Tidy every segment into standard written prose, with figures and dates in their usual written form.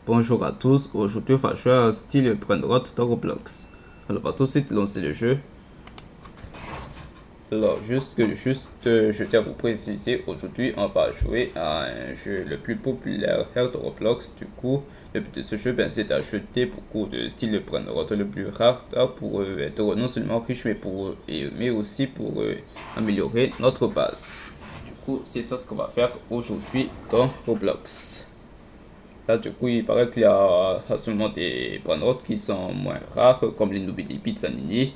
Bonjour à tous, aujourd'hui on va jouer à style Brainrot dans Roblox. Alors on va tout de suite lancer le jeu. Alors je tiens à vous préciser, aujourd'hui on va jouer à un jeu le plus populaire de Roblox. Du coup, le but de ce jeu c'est d'acheter beaucoup de styles Brainrot le plus rare pour être non seulement riche mais aussi pour améliorer notre base. Du coup, c'est ça ce qu'on va faire aujourd'hui dans Roblox. Là, du coup, il paraît qu'il y a seulement des panrotes qui sont moins rares, comme les Nubili Pizzanini,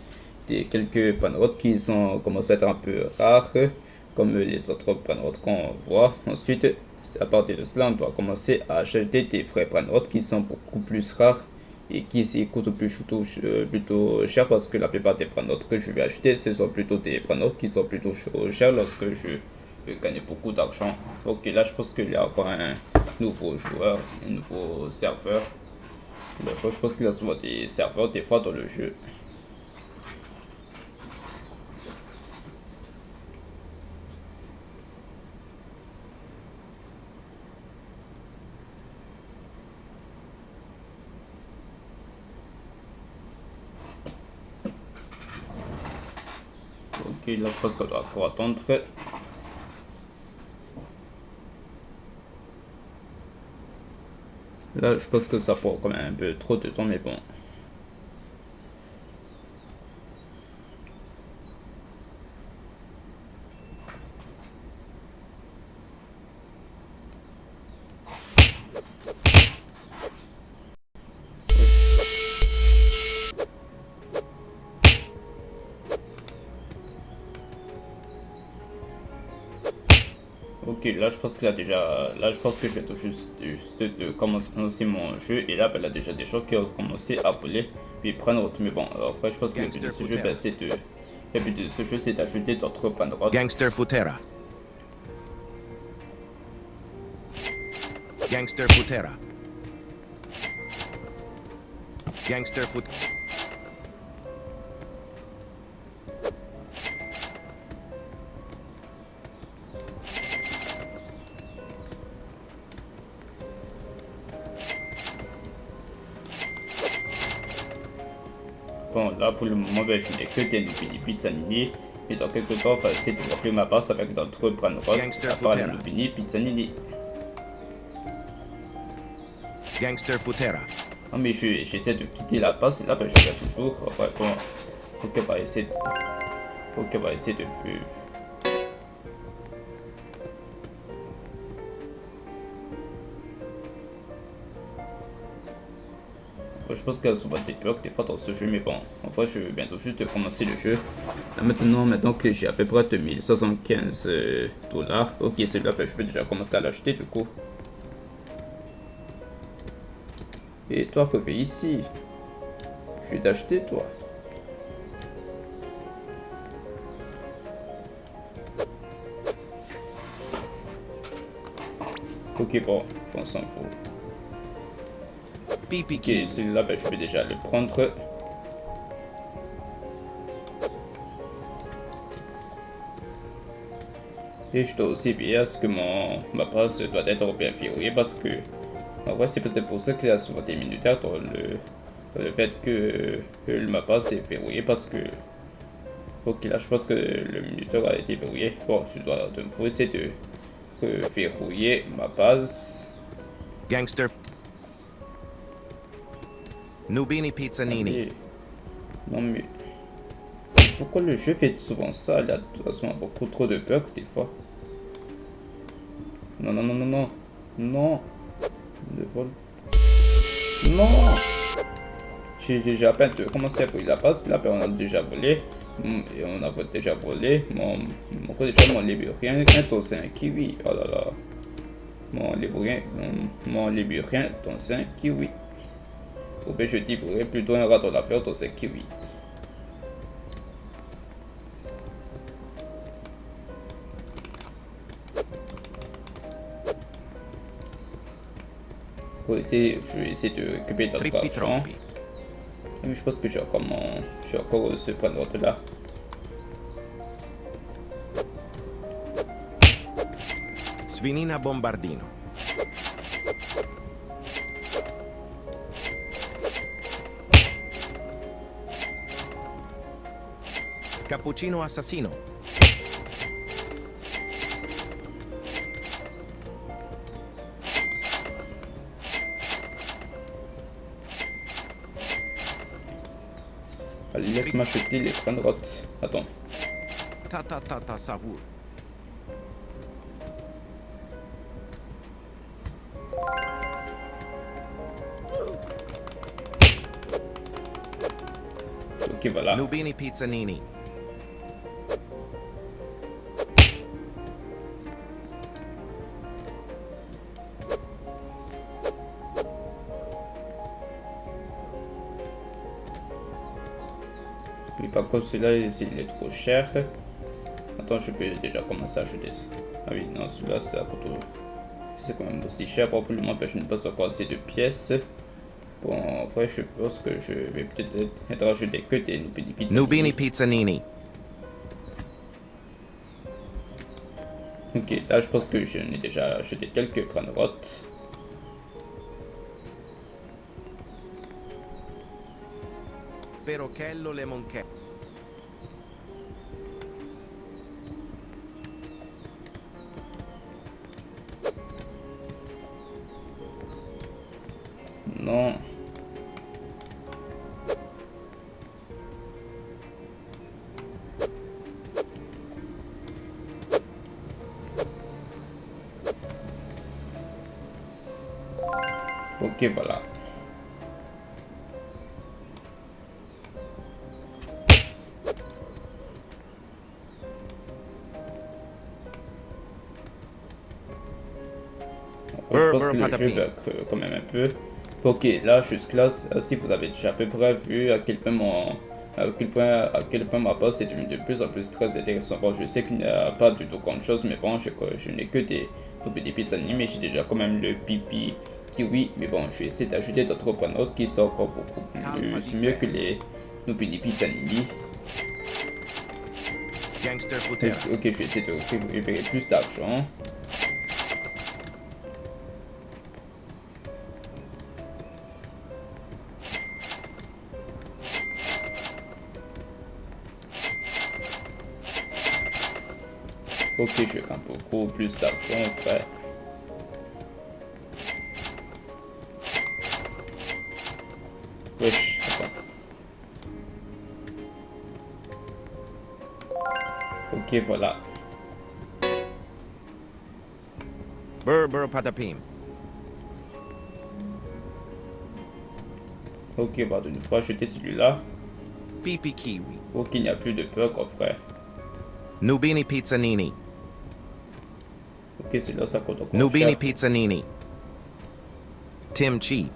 quelques panrotes qui sont commencent à être un peu rares, comme les autres panrotes qu'on voit. Ensuite, à partir de cela, on doit commencer à acheter des vrais panrotes qui sont beaucoup plus rares et qui coûtent plutôt cher parce que la plupart des panrotes que je vais acheter, ce sont plutôt des panrotes qui sont plutôt chers lorsque je vais gagner beaucoup d'argent. Ok, là, je pense qu'il y a encore un nouveau joueur, un nouveau serveur. Je pense qu'il y a souvent des serveurs des fois dans le jeu. Ok, là je pense qu'on doit encore attendre. Là je pense que ça prend quand même un peu trop de temps, mais bon. Ok, là je pense qu'il a déjà. Là je pense que je vais tout juste de commencer mon jeu. Et là, il y a déjà des gens qui ont commencé à voler puis prendre autre. Mais bon, en vrai, je pense que le but de ce jeu, c'est de. Le but de ce jeu, c'est d'ajouter d'autres prendre. Gangster Futera. Gangster Futera. Gangster Fut. Bon, là pour le moment, je n'ai que des Nubini Pizzanini. Et dans quelques temps, on va essayer de remplir ma base avec d'autres prendre. À part les Nubini Pizzanini. Gangster Futera. Non mais j'essaie de quitter la base et là je regarde toujours. Ouais, bon. Ok, on va essayer. Ok, on va essayer de. Je pense qu'il y a souvent des bugs des fois dans ce jeu, mais bon, en vrai, je viens tout juste de commencer le jeu. Là, maintenant que j'ai à peu près 2075 dollars, ok, celui-là, je peux déjà commencer à l'acheter du coup. Et toi, reviens ici. Je vais t'acheter, toi. Ok, bon, on s'en fout. Ok, celui-là, je vais déjà le prendre. Et je dois aussi veiller à ce que ma base doit être bien verrouillée parce que, en vrai, c'est peut-être pour ça qu'il y a souvent des minutaires dans le fait que ma base est verrouillée parce que. Ok, là, je pense que le minuteur a été verrouillé. Bon, je dois de nouveau essayer de verrouiller ma base. Gangster. Nubini Pizzanini. Et... Non, mais. Pourquoi le jeu fait souvent ça? Il y a de toute façon beaucoup trop de bugs des fois. Non, non, non, non, non. Non. Le vol. Non. J'ai déjà à peine commencé à voler la base. Là, on a déjà volé. Et on a déjà volé. Mon libérien, c'est un kiwi. Oh là là. Mon libérien, c'est un kiwi. Ou bien je dis plutôt un rat dans l'affaire, c'est un kiwi. Je vais essayer de récupérer d'autres argent. Mais je pense que j'ai encore ce point de note là. Svinina Bombardino. Cappuccino assassino. Allez, laisse-moi acheter les points de route. Attends. Ta savour. Ok, voilà. Nubini Pizzanini. Mais par contre, celui-là, il est trop cher. Attends, je peux déjà commencer à acheter ça. Ah oui, non, celui-là, ça coûte. C'est quand même aussi cher. Probablement que je n'ai pas encore assez de pièces. Bon, en vrai, je pense que je vais peut-être être acheté que des pizzas. Nubini Pizzanini. Ok, là, je pense que j'en ai déjà acheté quelques pranotes. Perochello Lemonche. Non. Ok, voilà. Je pense que le jeu bug quand même un peu. Ok, là, jusque-là, si vous avez déjà à peu près vu à quel point à quel point ma base est devenue de plus en plus très intéressant. Bon, je sais qu'il n'y a pas du tout grand chose, mais bon, je n'ai que des pizzas animées. J'ai déjà quand même le pipi kiwi, mais bon, je vais essayer d'ajouter d'autres pranotes qui sont encore beaucoup plus mieux que les des pizzas animées. Gangster Futera. Ok, je vais essayer de récupérer plus d'argent. Ok, je gagne beaucoup plus d'argent, frère. Wesh, attends. Ok, voilà. Burr Patapim. Ok, pardon, une fois acheter celui-là. Pipi Kiwi. Ok, il n'y a plus de peur, frère. Nubini Pizzanini. Ok, celui-là, ça coûte encore Nubini cher. Pizzanini. Timchi.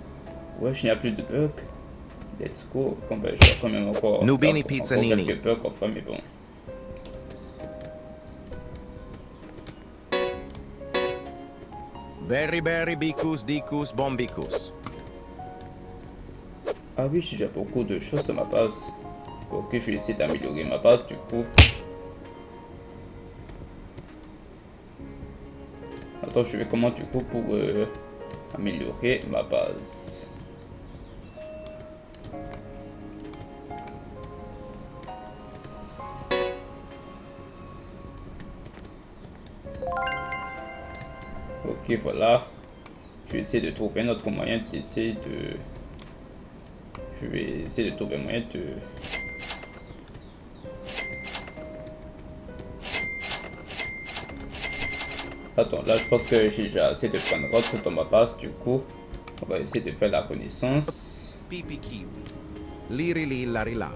Wesh, il n'y a plus de bug. Let's go. Bon, ben, je vais quand même encore, Nubini encore Pizzanini. quelques bugs, frère, mais bon. Berry Bicus Dicus Bombicus. Ah oui, j'ai déjà beaucoup de choses dans ma base. Ok, je vais essayer d'améliorer ma base, du coup. Attends, je vais comment, du coup, pour améliorer ma base. Ok, voilà. Je vais essayer de trouver un autre moyen d'essayer de... Je vais essayer de trouver un moyen de... Attends, là, je pense que j'ai déjà assez de prendre autre dans ma base, du coup. On va essayer de faire la renaissance. Pipi Kiwi. Liri li larila.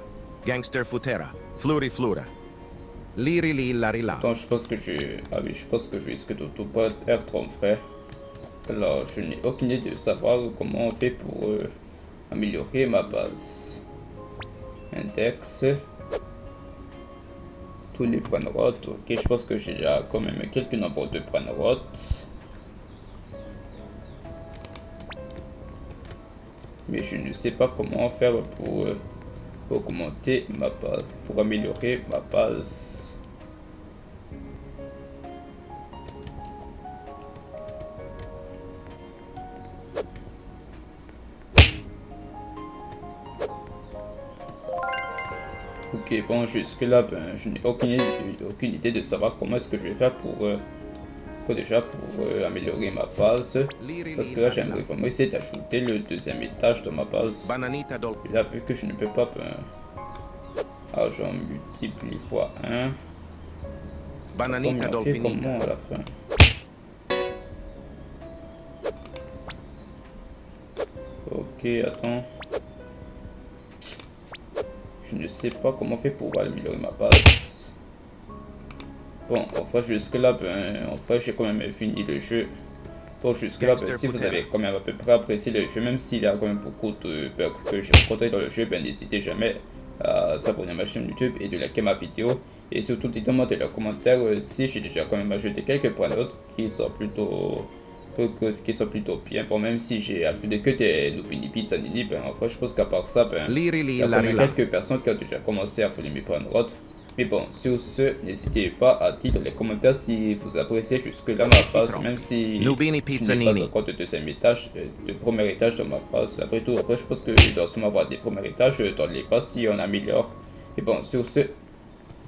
Gangster Futera. Fluri Flura. Liri li larila. Attends, je pense que ah oui, je pense que je risque de tout pas être mon frère. Alors, je n'ai aucune idée de savoir comment on fait pour améliorer ma base. Index. Tous les points de route. Ok, je pense que j'ai déjà quand même quelques nombres de points de route. Mais je ne sais pas comment faire pour augmenter ma base, pour améliorer ma base. Ok, Ok, bon, jusque là, ben, je n'ai aucune idée de savoir comment est-ce que je vais faire pour améliorer ma base. Parce que là, j'aimerais vraiment essayer d'ajouter le deuxième étage dans ma base. Bananita dol... Et là, vu que je ne peux pas, ben, argent multiplie fois 1. Bananita On fait comment dolfinita. à la fin? Ok, attends. Je ne sais pas comment faire pour améliorer ma base. Bon, enfin jusque là, ben, enfin j'ai quand même fini le jeu. Bon, jusque là, ben, si vous avez quand même à peu près apprécié le jeu, même s'il y a quand même beaucoup de bugs que j'ai rencontrés dans le jeu, ben n'hésitez jamais à s'abonner à ma chaîne YouTube et de liker ma vidéo. Et surtout, dites-moi dans les commentaires si j'ai déjà quand même ajouté quelques points d'autres qui sont plutôt bien. Bon, même si j'ai ajouté que des Nubini Pizzanini, ben enfin je pense qu'à part ça, ben il y a quand même quelques personnes qui ont déjà commencé à voler mes points d'autres. Mais bon, sur ce, n'hésitez pas à dire dans les commentaires si vous appréciez jusque-là ma base, même si Nubini je n'ai Pizzanini. pas encore de deuxième étage, de premier étage dans ma base. Après tout, après, je pense qu'il doit sûrement avoir des premiers étages dans les bases si on améliore. Et bon, sur ce,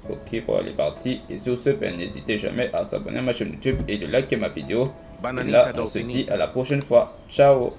ok, bon, elle est partie. Et sur ce, ben, n'hésitez jamais à s'abonner à ma chaîne YouTube et de liker ma vidéo. Et là, on se dit à la prochaine fois. Ciao!